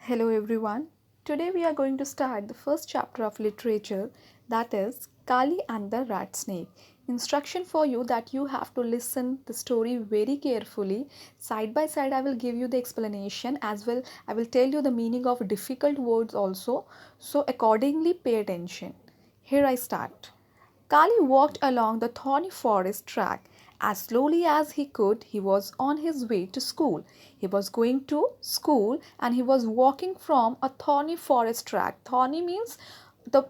Hello everyone. Today we are going to start the first chapter of literature, that is Kali and the Rat Snake. Instruction for you that you have to listen the story very carefully. Side by side I will give you the explanation, as well I will tell you the meaning of difficult words also. So accordingly pay attention. Here I start. Kali walked along the thorny forest track. As slowly as he could, he was on his way to school. He was going to school and he was walking from a thorny forest track. Thorny means the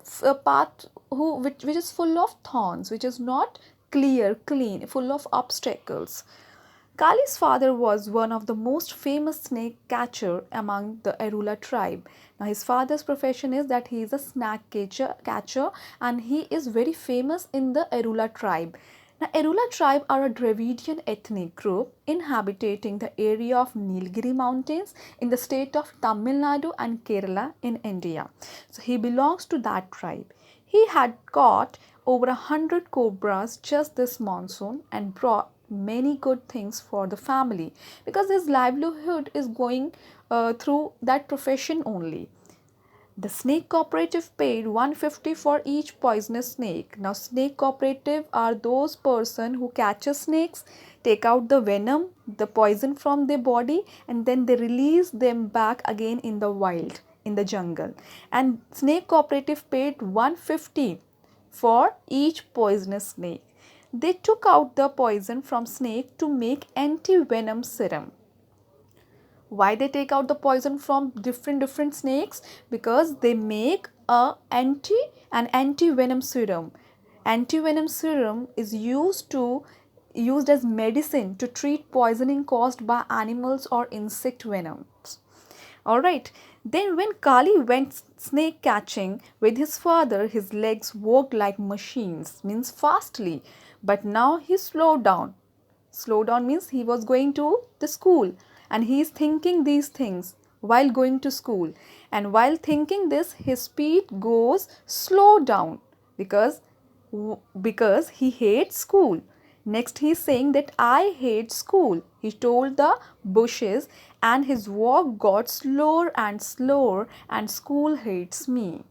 path which is full of thorns, which is not clear, clean, full of obstacles. Kali's father was one of the most famous snake catcher among the Arula tribe. Now his father's profession is that he is a snake catcher and he is very famous in the Arula tribe. Now Arula tribe are a Dravidian ethnic group inhabiting the area of Nilgiri mountains in the state of Tamil Nadu and Kerala in India. So he belongs to that tribe. He had caught over 100 cobras just this monsoon and brought many good things for the family because his livelihood is going through that profession only. The snake cooperative paid 150 for each poisonous snake. Now snake cooperative are those person who catches snakes, take out the venom, the poison from their body, and then they release them back again in the wild, in the jungle. And snake cooperative paid 150 for each poisonous snake. They took out the poison from snake to make anti-venom serum. Why they take out the poison from different snakes? Because they make an anti-venom serum. Anti-venom serum is used as medicine to treat poisoning caused by animals or insect venoms. Alright, then when Kali went snake catching with his father, his legs worked like machines, means fastly. But now he slowed down. Slow down means he was going to the school and he is thinking these things while going to school. And while thinking this, his speed goes slow down because he hates school. Next he is saying that I hate school. He told the bushes and his walk got slower and slower and school hates me.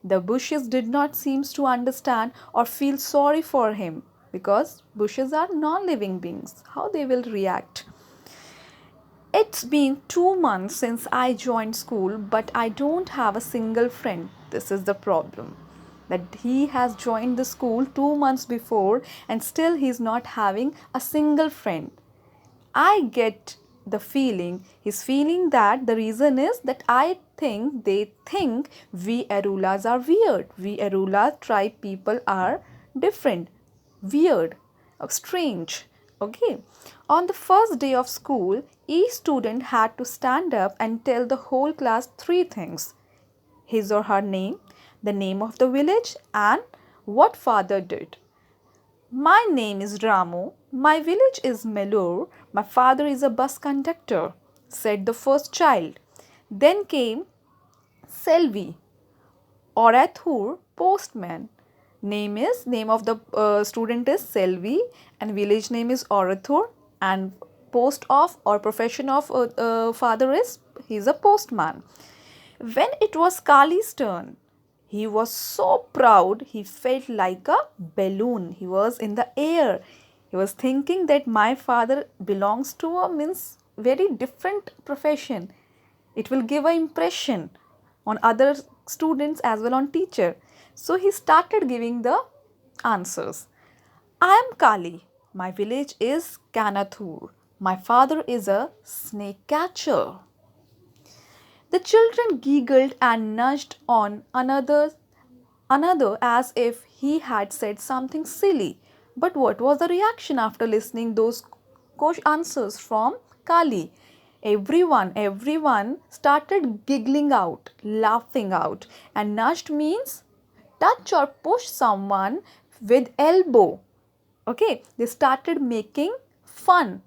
The bushes did not seem to understand or feel sorry for him because bushes are non-living beings. How they will react? It's been 2 months since I joined school, but I don't have a single friend. This is the problem. That he has joined the school 2 months before and still he's not having a single friend. I get the feeling, he's feeling that the reason is that they think we Arulas are weird. We Arula tribe people are different, weird, or strange. Okay. On the first day of school, each student had to stand up and tell the whole class three things: his or her name, the name of the village, and what father did. My name is Ramu. My village is Melur. My father is a bus conductor, said the first child. Then came Selvi, Orathur, postman. Name of the student is Selvi and village name is Orathur and post of or profession of father is he is a postman. When it was Kali's turn, he was so proud he felt like a balloon. He was in the air. He was thinking that my father belongs to a means very different profession. It will give an impression on other students as well on teacher. So he started giving the answers. I am Kali. My village is Kanathur. My father is a snake catcher. The children giggled and nudged on another as if he had said something silly. But what was the reaction after listening those answers from Kali? Everyone started giggling out, laughing out. And nudged means touch or push someone with elbow. Okay, they started making fun.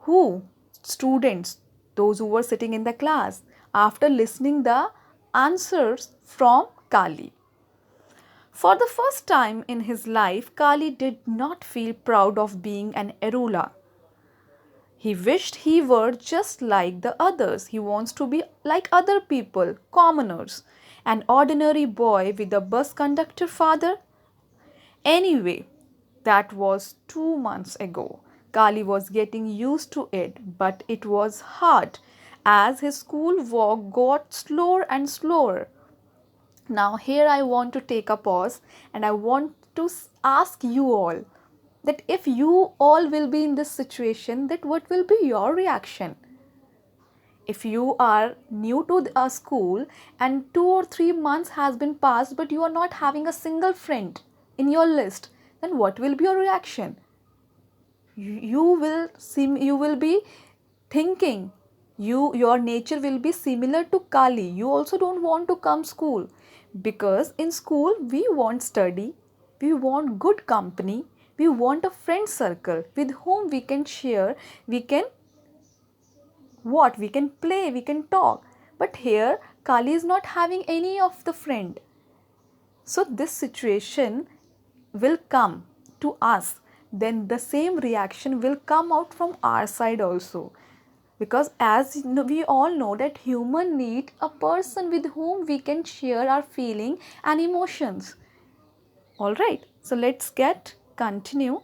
Who? Students, those who were sitting in the class after listening the answers from Kali. For the first time in his life, Kali did not feel proud of being an Erula. He wished he were just like the others. He wants to be like other people, commoners. An ordinary boy with a bus conductor father. Anyway, that was 2 months ago. Kali was getting used to it, but it was hard as his school walk got slower and slower. Now, here I want to take a pause and I want to ask you all that if you all will be in this situation, that what will be your reaction? If you are new to a school and 2 or 3 months has been passed but you are not having a single friend in your list, then what will be your reaction? You will be thinking, your nature will be similar to Kali. You also don't want to come school, because in school we want study, we want good company, we want a friend circle with whom we can share, we can play, we can talk. But here Kali is not having any of the friend. So this situation will come to us, then the same reaction will come out from our side also. Because as we all know that human need a person with whom we can share our feeling and emotions. Alright, so let's continue.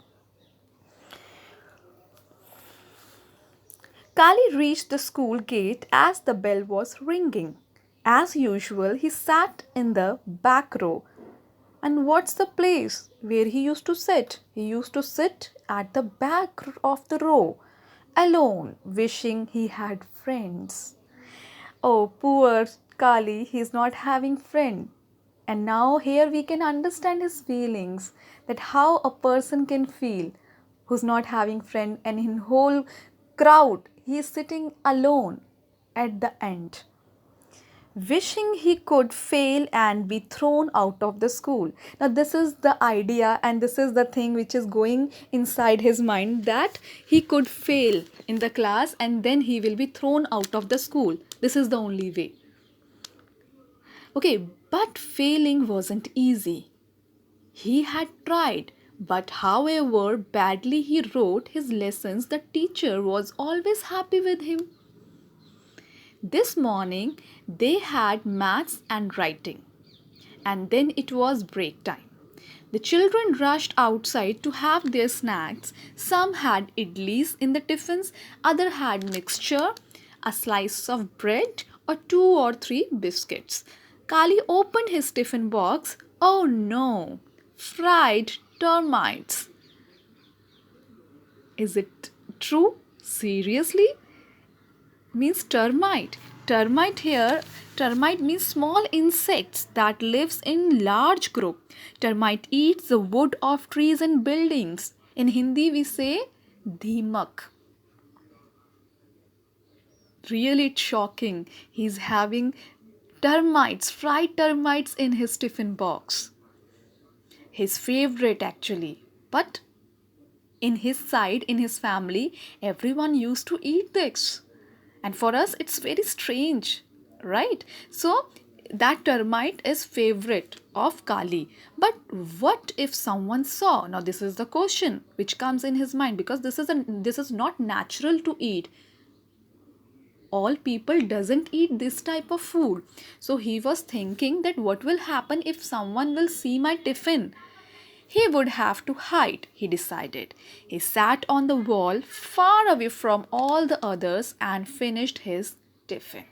Kali reached the school gate as the bell was ringing. As usual, he sat in the back row. And what's the place where he used to sit? He used to sit at the back of the row, alone, wishing he had friends. Oh, poor Kali, he's not having friend. And now here we can understand his feelings, that how a person can feel who's not having friend, and in whole crowd he is sitting alone at the end, wishing he could fail and be thrown out of the school. Now this is the idea and this is the thing which is going inside his mind, that he could fail in the class and then he will be thrown out of the school. This is the only way. Okay, but failing wasn't easy. He had tried, but however badly he wrote his lessons, the teacher was always happy with him. This morning they had maths and writing, and then it was break time. The children rushed outside to have their snacks. Some had idlis in the tiffins, others had mixture, a slice of bread, or 2 or 3 biscuits. Kali opened his tiffin box. Oh no, fried termites. Is it true? Seriously? Means termite. Termite means small insects that lives in large group. Termite eats the wood of trees and buildings. In Hindi we say dhimak. Really it's shocking. He's having termites, fried termites in his tiffin box. His favorite actually. But in his side, in his family, everyone used to eat this. And for us, it's very strange, right? So that termite is favorite of Kali. But what if someone saw? Now this is the question which comes in his mind, because this is not natural to eat. All people doesn't eat this type of food. So he was thinking that what will happen if someone will see my tiffin? He would have to hide, he decided. He sat on the wall far away from all the others and finished his tiffin.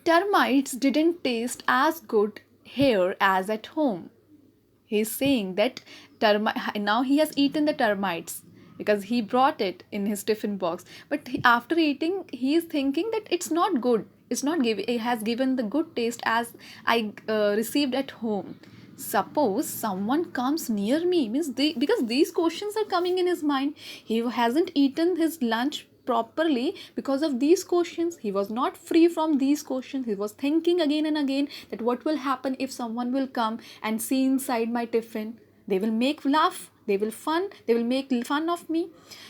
Termites didn't taste as good here as at home. He's saying that now he has eaten the termites because he brought it in his tiffin box. But after eating, he is thinking that it's not good. It has given the good taste as I received at home. Suppose someone comes near me, because these questions are coming in his mind. He hasn't eaten his lunch properly because of these questions. He was not free from these questions. He was thinking again and again that what will happen if someone will come and see inside my tiffin. They will make laugh, they will make fun of me.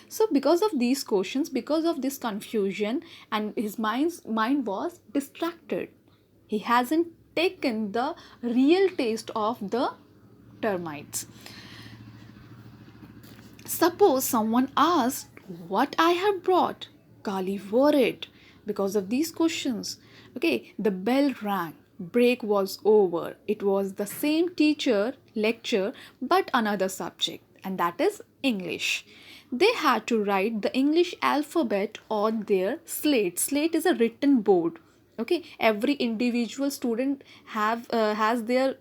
So because of these questions, because of this confusion, and his mind was distracted, he hasn't taken the real taste of the termites. Suppose someone asked, What I have brought? Kali worried because of these questions. Okay, the bell rang. Break was over. It was the same teacher lecture but another subject, and that is English. They had to write the English alphabet on their slate. Slate is a written board. Okay, every individual student has their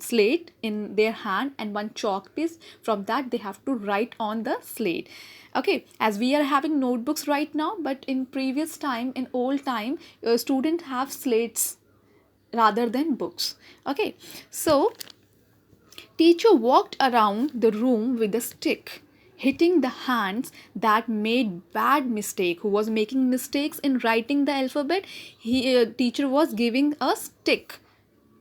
slate in their hand and one chalk piece. From that they have to write on the slate. Okay, as we are having notebooks right now, but in previous time, in old time, student have slates rather than books. Okay, so teacher walked around the room with a stick, hitting the hands that made bad mistake. Who was making mistakes in writing the alphabet? Teacher was giving a stick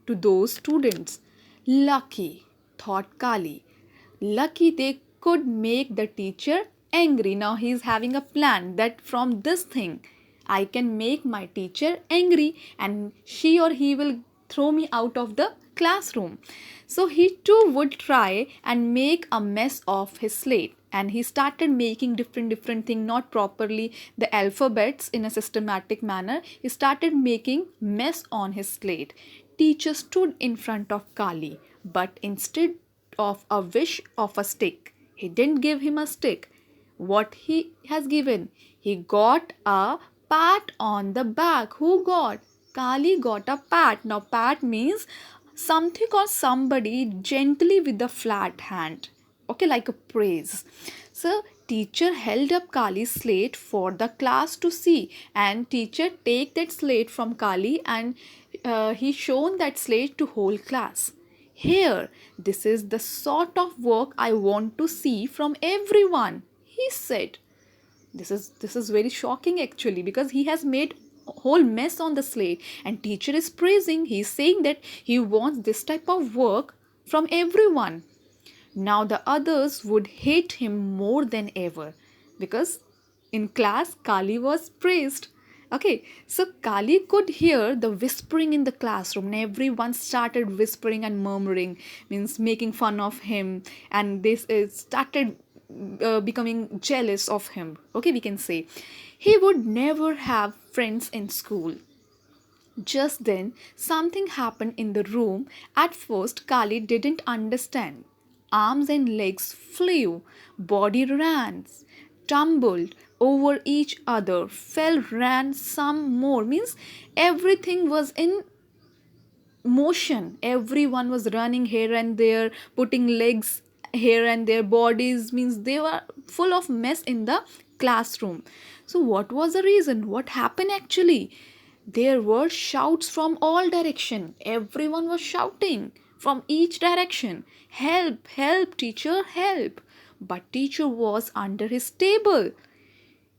to those students. Lucky, thought Kali. Lucky they could make the teacher angry. Now he is having a plan that from this thing I can make my teacher angry and she or he will throw me out of the classroom. So he too would try and make a mess of his slate, and he started making different things, not properly the alphabets in a systematic manner. He started making mess on his slate. Teacher stood in front of Kali, but instead of a wish of a stick, he didn't give him a stick. What he has given? He got a pat on the back. Who got? Kali got a pat. Now pat means something or somebody gently with a flat hand. Okay, like a praise. So teacher held up Kali's slate for the class to see, and teacher take that slate from Kali and he shown that slate to whole class. Here, this is the sort of work I want to see from everyone, he said. This is very shocking actually, because he has made a whole mess on the slate and teacher is praising. He is saying that he wants this type of work from everyone. Now the others would hate him more than ever, because in class Kali was praised. Okay, so Kali could hear the whispering in the classroom, and everyone started whispering and murmuring, means making fun of him, and this is started becoming jealous of him. Okay, we can say he would never have friends in school. Just then, something happened in the room. At first, Kali didn't understand. Arms and legs flew, body ran, tumbled over each other, fell, ran some more. Means everything was in motion. Everyone was running here and there, putting legs here and their bodies, means they were full of mess in the classroom. So what was the reason? What happened actually? There were shouts from all direction. Everyone was shouting from each direction. Help, help, teacher, help. But teacher was under his table.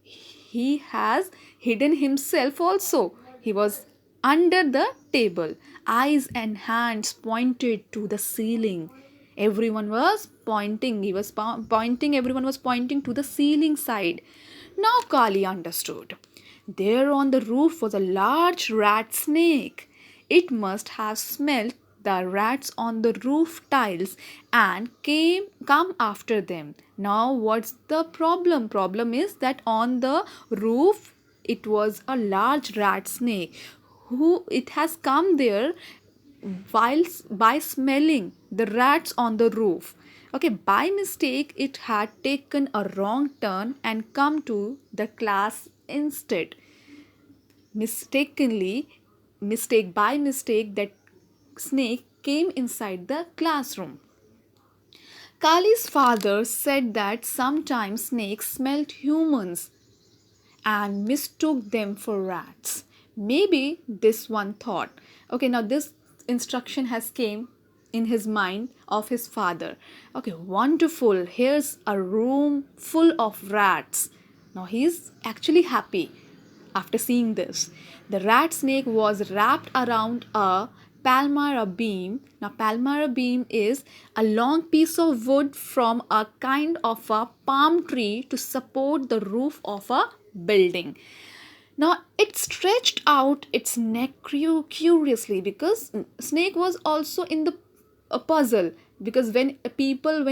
He has hidden himself also. He was under the table. Eyes and hands pointed to the ceiling. Everyone was pointing. He was pointing. Everyone was pointing to the ceiling side. Now Kali understood. There on the roof was a large rat snake. It must have smelt the rats on the roof tiles and come after them. Now what's the problem? Problem is that on the roof it was a large rat snake. Who it has come there whilst by smelling the rats on the roof. Okay, by mistake it had taken a wrong turn and come to the class instead. Mistakenly, mistake by mistake, that snake came inside the classroom. Kali's father said that sometimes snakes smelt humans and mistook them for rats. Maybe this one thought. Okay, now this instruction has came in his mind of his father. Okay, wonderful. Here's a room full of rats. Now he is actually happy after seeing this. The rat snake was wrapped around a palmyra beam. Now, palmyra beam is a long piece of wood from a kind of a palm tree to support the roof of a building. Now, it stretched out its neck curiously, because snake was also in the a puzzle, because when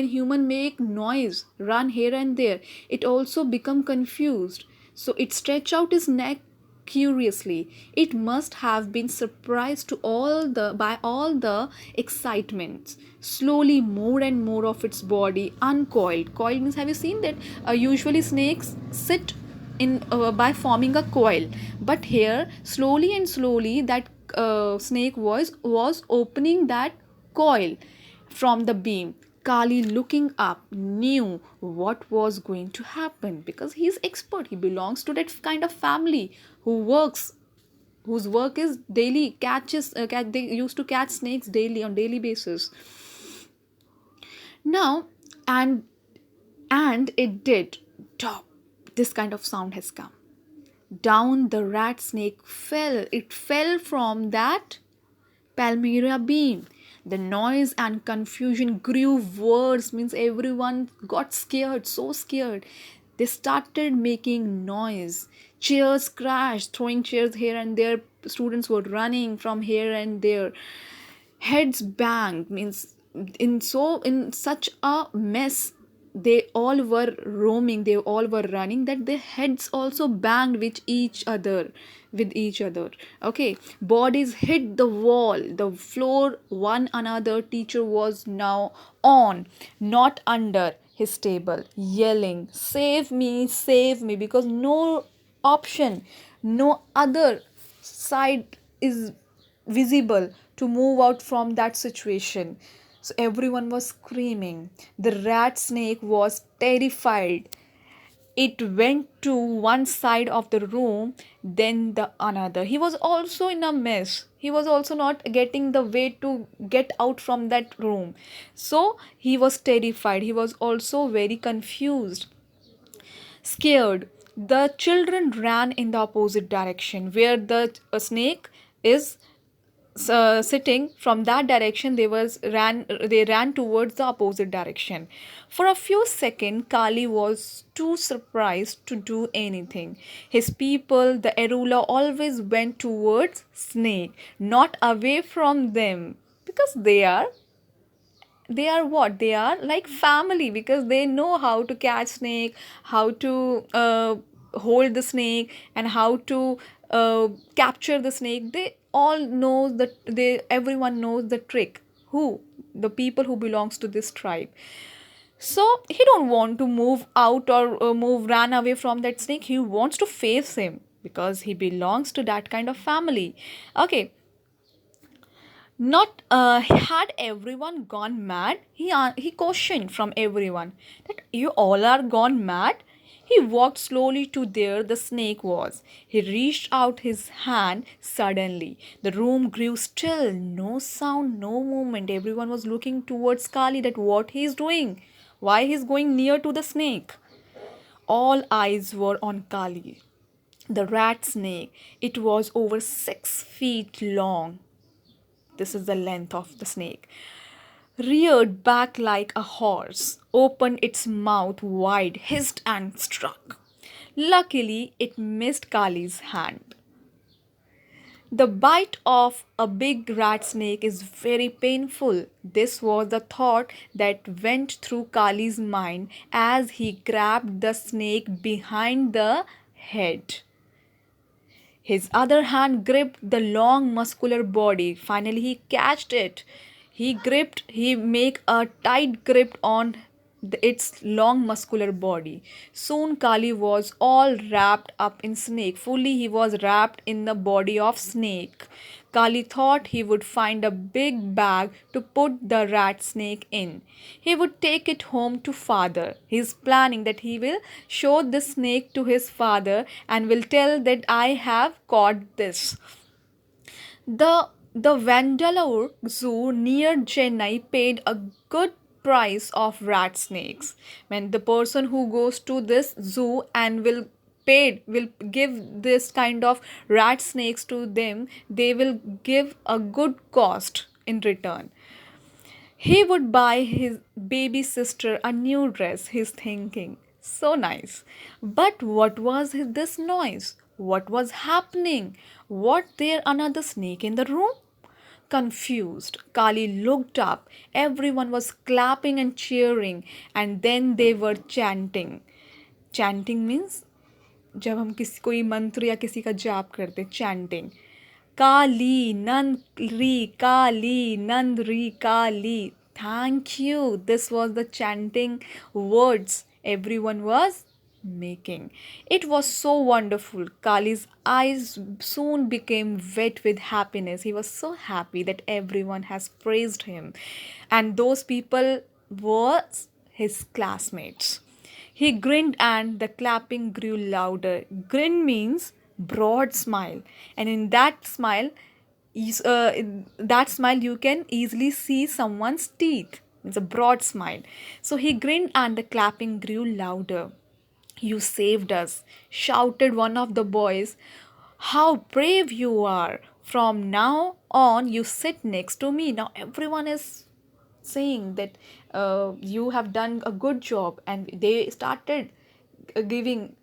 human make noise, run here and there, it also become confused. So it stretch out his neck curiously. It must have been surprised to all the excitements. Slowly more and more of its body uncoiled. Coiled means, have you seen that usually snakes sit in by forming a coil, but here slowly and slowly that snake was opening that coil from the beam. Kali, looking up, knew what was going to happen because he is expert. He belongs to that kind of family who works, whose work is daily catches. They used to catch snakes daily on daily basis. Now, and it did. Top. This kind of sound has come. Down the rat snake fell. It fell from that Palmyra beam. The noise and confusion grew worse, means everyone got scared, so scared. They started making noise. Chairs crashed, throwing chairs here and there. Students were running from here and there. Heads banged, means in such a mess, they all were roaming, they all were running, that their heads also banged with each other. Okay, bodies hit the wall, the floor, one another. Teacher was now on, not under his table, yelling, save me, because no option, no other side is visible to move out from that situation. So everyone was screaming. The rat snake was terrified. It went to one side of the room, then the another. He was also in a mess. He was also not getting the way to get out from that room. So he was terrified. He was also very confused, scared. The children ran in the opposite direction where the snake is sitting. From that direction they ran towards the opposite direction. For a few seconds Kali was too surprised to do anything. His people, the Erula, always went towards snake, not away from them, because they are what, they are like family, because they know how to catch snake, how to hold the snake, and how to capture the snake. They all know that, they everyone knows the trick. Who? The people who belongs to this tribe. So he don't want to move out or run away from that snake. He wants to face him because he belongs to that kind of family. Okay, not had everyone gone mad? He cautioned from everyone that you all are gone mad. He walked slowly to where the snake was. He reached out his hand suddenly. The room grew still. No sound, no movement. Everyone was looking towards Kali, that what he is doing. Why he is going near to the snake. All eyes were on Kali. The rat snake. It was over 6 feet long. This is the length of the snake. Reared back like a horse, opened its mouth wide, hissed and struck. Luckily, it missed Kali's hand. The bite of a big rat snake is very painful. This was the thought that went through Kali's mind as he grabbed the snake behind the head. His other hand gripped the long muscular body. Finally, he catched it. He make a tight grip on its long muscular body. Soon Kali was all wrapped up in snake. Fully he was wrapped in the body of snake. Kali thought he would find a big bag to put the rat snake in. He would take it home to father. He is planning that he will show the snake to his father and will tell that I have caught this. The Vandalore Zoo near Chennai paid a good price of rat snakes. When the person who goes to this zoo and will give this kind of rat snakes to them, they will give a good cost in return. He would buy his baby sister a new dress, he's thinking. So nice. But what was this noise? What was happening? Was there another snake in the room? confused. Kali looked up. Everyone was clapping and cheering, and then they were chanting. Chanting means जब हम किसी कोई मंत्र या किसी का जाप करते, चैंटिंग. काली नंद री काली नंद री काली. Thank you. This was the chanting words everyone was making. It was so wonderful. Kali's eyes soon became wet with happiness. He was so happy that everyone has praised him. And those people were his classmates. He grinned and the clapping grew louder. Grin means broad smile, and in that smile you can easily see someone's teeth. It's a broad smile. So he grinned and the clapping grew louder. You saved us, shouted one of the boys. How brave you are! From now on, you sit next to me. Now everyone is saying that you have done a good job, and they started giving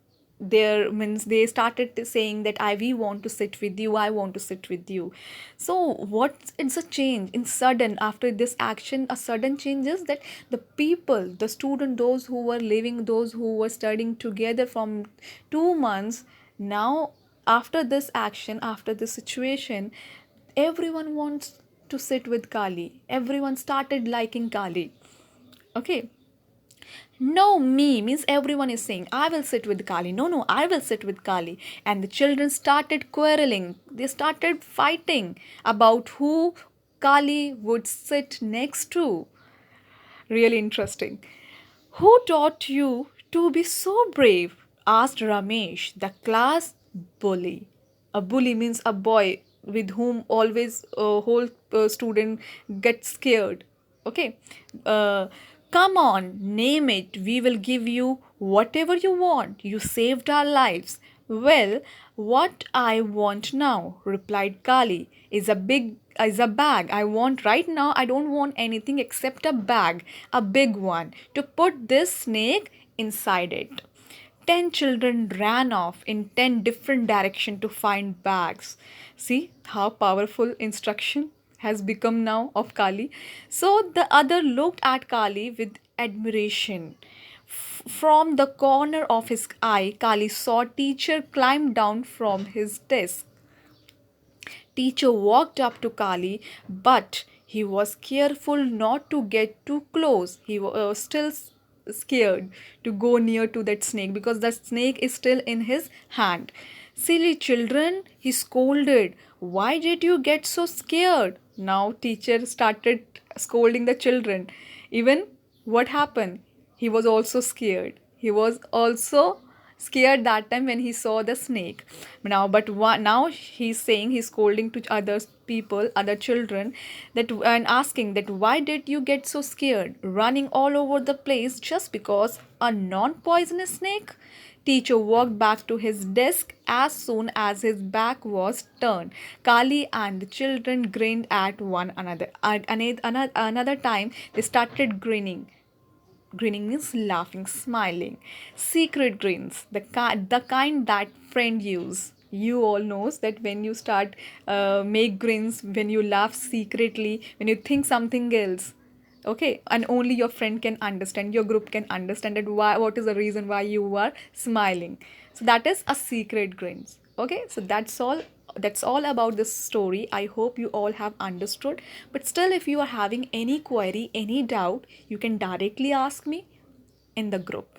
their means they started saying that we want to sit with you, I want to sit with you. So what, it's a change in sudden, after this action a sudden change is that the people, the student, those who were living, those who were studying together from 2 months, now after this action, after this situation, everyone wants to sit with Kali. Everyone started liking Kali. Okay. No, me means everyone is saying, I will sit with Kali. No, no, I will sit with Kali. And the children started quarreling. They started fighting about who Kali would sit next to. Really interesting. Who taught you to be so brave? Asked Ramesh, the class bully. A bully means a boy with whom always a whole student gets scared. Okay. Uh, Come on, name it. We will give you whatever you want. You saved our lives. Well, what I want now, replied Kali, is a bag. I want right now, I don't want anything except a bag, a big one, to put this snake inside it. 10 children ran off in 10 different directions to find bags. See how powerful instruction has become now of Kali. So the other looked at Kali with admiration. From the corner of his eye, Kali saw teacher climb down from his desk. Teacher walked up to Kali, but he was careful not to get too close. He was still scared to go near to that snake because the snake is still in his hand. Silly children, he scolded. Why did you get so scared? Now teacher started scolding the children. Even what happened? He was also scared. He was also scared that time when he saw the snake. Now he's saying, he's scolding to other people, other children, that and asking that why did you get so scared, running all over the place just because a non-poisonous snake? Teacher walked back to his desk as soon as his back was turned. Kali and the children grinned at one another. Another time they started grinning. Grinning means laughing, smiling. Secret grins, the kind that friend use. You all knows that when you start make grins, when you laugh secretly, when you think something else, okay, and only your friend can understand, your group can understand that why, what is the reason why you are smiling. So that is a secret grins. Okay, so that's all about this story. I hope you all have understood, but still if you are having any query, any doubt, you can directly ask me in the group.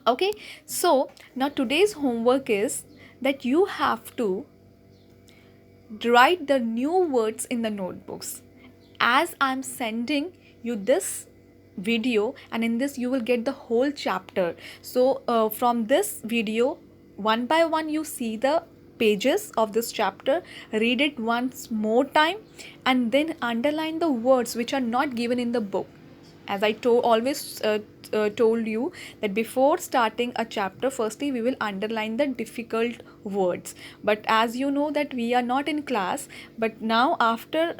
Okay, so now today's homework is that you have to write the new words in the notebooks. As I'm sending you this video, and in this you will get the whole chapter. So from this video, one by one you see the pages of this chapter, read it once more time, and then underline the words which are not given in the book. As I always told you that before starting a chapter, firstly we will underline the difficult words. But as you know that we are not in class, but now after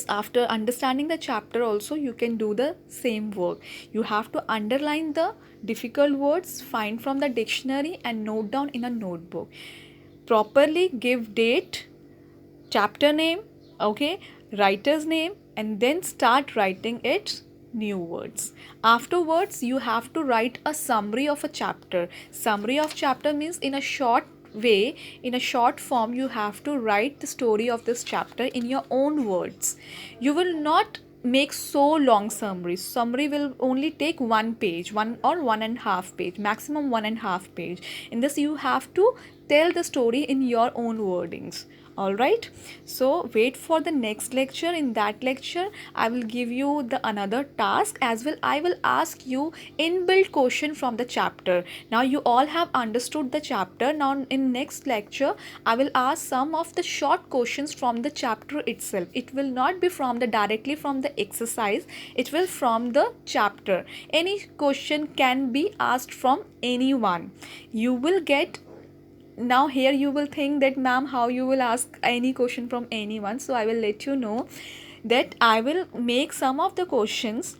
after understanding the chapter also, you can do the same work. You have to underline the difficult words, find from the dictionary and note down in a notebook. Properly give date, chapter name, okay, writer's name, and then start writing its new words. Afterwards, you have to write a summary of a chapter. Summary of chapter means in a short way, in a short form, you have to write the story of this chapter in your own words. You will not make so long summary will only take 1 page, 1 or 1.5 page, maximum 1.5 page. In this, you have to tell the story in your own wordings. All right, so wait for the next lecture. In that lecture, I will give you the another task as well. I will ask you inbuilt question from the chapter. Now you all have understood the chapter. Now in next lecture, I will ask some of the short questions from the chapter itself. It will not be from the directly from the exercise, it will from the chapter. Any question can be asked from anyone. You will get, now here you will think that ma'am, how you will ask any question from anyone. So I will let you know that I will make some of the questions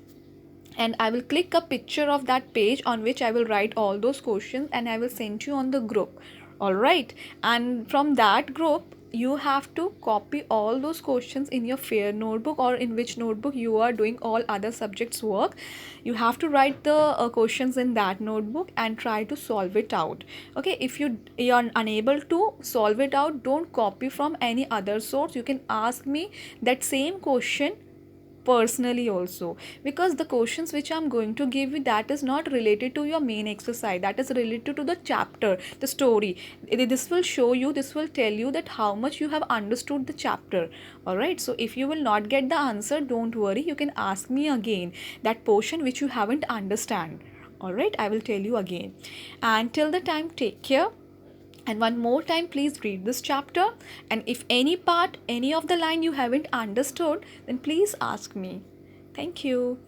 and I will click a picture of that page on which I will write all those questions and I will send you on the group. All right, and from that group you have to copy all those questions in your fair notebook or in which notebook you are doing all other subjects work. You have to write the questions in that notebook and try to solve it out. Okay, if you are unable to solve it out, don't copy from any other source. You can ask me that same question personally also, because the questions which I'm going to give you, that is not related to your main exercise, that is related to the chapter, the story. This will show you, this will tell you that how much you have understood the chapter. All right, so if you will not get the answer, don't worry, you can ask me again that portion which you haven't understand. All right, I will tell you again. And till the time, take care. And one more time, please read this chapter. And if any part, any of the line you haven't understood, then please ask me. Thank you.